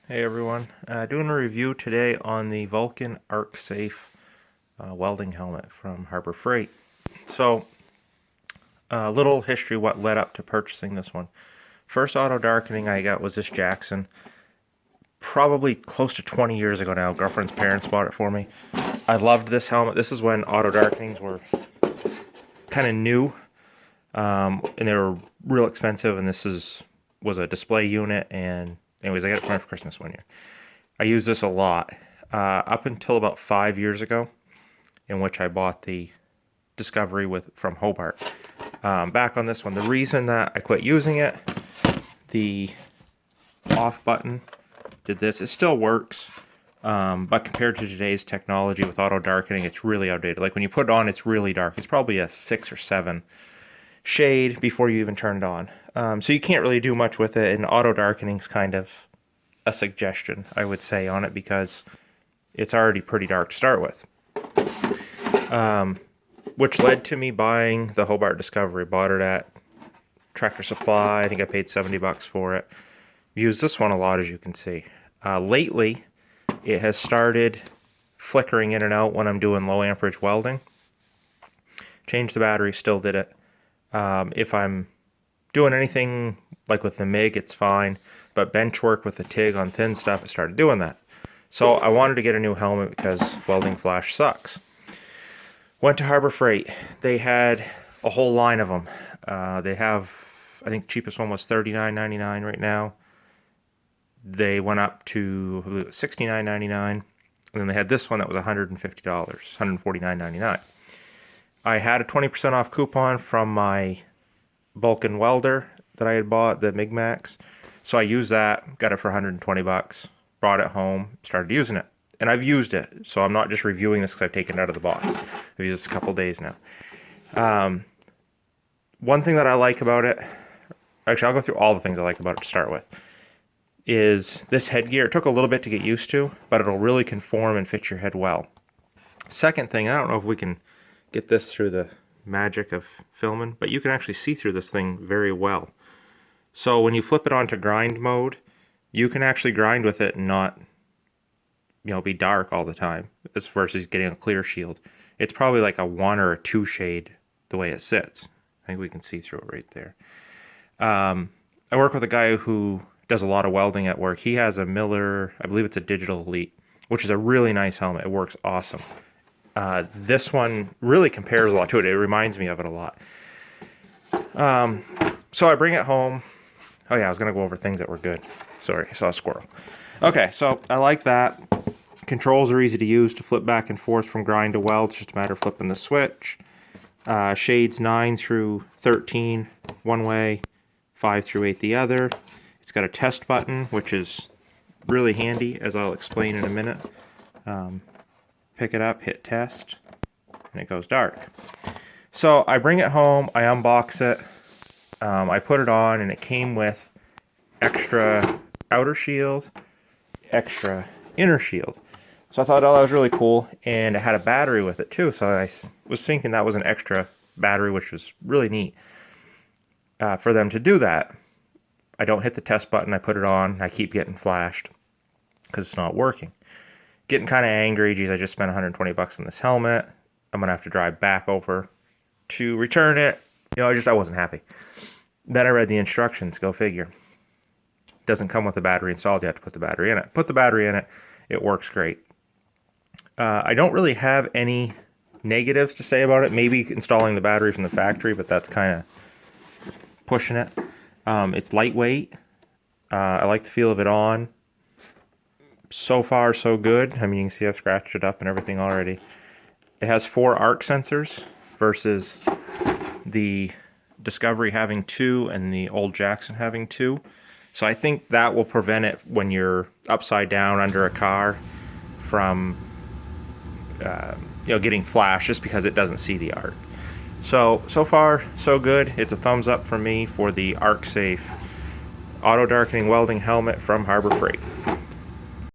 Hey everyone, doing a review today on the Vulcan Arc Safe welding helmet from Harbor Freight. So, a little history what led up to purchasing this one. First auto darkening I got was this Jackson, probably close to 20 years ago now. Girlfriend's parents bought it for me. I loved this helmet. This is when auto darkenings were kind of new, and they were real expensive, and was a display unit. And anyways, I got it for Christmas one year. I used this a lot up until about 5 years ago, in which I bought the Discovery from Hobart. Back on this one, the reason that I quit using it, the off button did this. It still works, but compared to today's technology with auto darkening, it's really outdated. Like when you put it on, it's really dark. It's probably a 6 or 7 shade before you even turn it on. So you can't really do much with it, and auto darkening's kind of a suggestion, I would say, on it because it's already pretty dark to start with. Which led to me buying the Hobart Discovery. Bought it at Tractor Supply. I think I paid $70 for it. Used this one a lot, as you can see. Lately, it has started flickering in and out when I'm doing low amperage welding. Changed the battery, still did it. If I'm doing anything like with the MIG, it's fine, but bench work with the TIG on thin stuff, it started doing that. So I wanted to get a new helmet because welding flash sucks. Went to Harbor Freight. They had a whole line of them. They have, I think the cheapest one was $39.99 right now. They went up to, I believe it was $69.99, and then they had this one that was $150, $149.99. I had a 20% off coupon from my Vulcan welder that I had bought, the MIG Max. So I used that, got it for $120, brought it home, started using it. And I've used it, so I'm not just reviewing this because I've taken it out of the box. I've used this a couple days now. One thing that I like about it, actually I'll go through all the things I like about it to start with, is this headgear. It took a little bit to get used to, but it'll really conform and fit your head well. Second thing, I don't know if we can get this through the magic of filming, but you can actually see through this thing very well. So when you flip it onto grind mode, you can actually grind with it and not, be dark all the time, as versus getting a clear shield. It's probably like a 1 or a 2 shade the way it sits. I think we can see through it right there. I work with a guy who does a lot of welding at work. He has a Miller, I believe it's a Digital Elite, which is a really nice helmet. It works awesome. This one really compares a lot to it. It reminds me of it a lot. So I bring it home. Oh yeah, I was going to go over things that were good. Sorry, I saw a squirrel. Okay, so I like that. Controls are easy to use to flip back and forth from grind to weld. It's just a matter of flipping the switch. Shades 9 through 13 one way, 5 through 8 the other. It's got a test button, which is really handy, as I'll explain in a minute. Pick it up, hit test, and it goes dark. So I bring it home, I unbox it, I put it on, and it came with extra outer shield, extra inner shield. So I thought, oh, that was really cool, and it had a battery with it too, so I was thinking that was an extra battery, which was really neat. For them to do that, I don't hit the test button, I put it on, I keep getting flashed because it's not working. Getting kind of angry, geez, I just spent $120 on this helmet. I'm going to have to drive back over to return it. I wasn't happy. Then I read the instructions, go figure. Doesn't come with the battery installed, you have to put the battery in it. Put the battery in it, it works great. I don't really have any negatives to say about it. Maybe installing the battery from the factory, but that's kind of pushing it. It's lightweight. I like the feel of it on. So far, so good. I mean, you can see I've scratched it up and everything already. It has 4 arc sensors versus the Discovery having 2 and the old Jackson having 2. So I think that will prevent it when you're upside down under a car from getting flashed just because it doesn't see the arc. So far, so good. It's a thumbs up for me for the Arc Safe Auto Darkening Welding Helmet from Harbor Freight.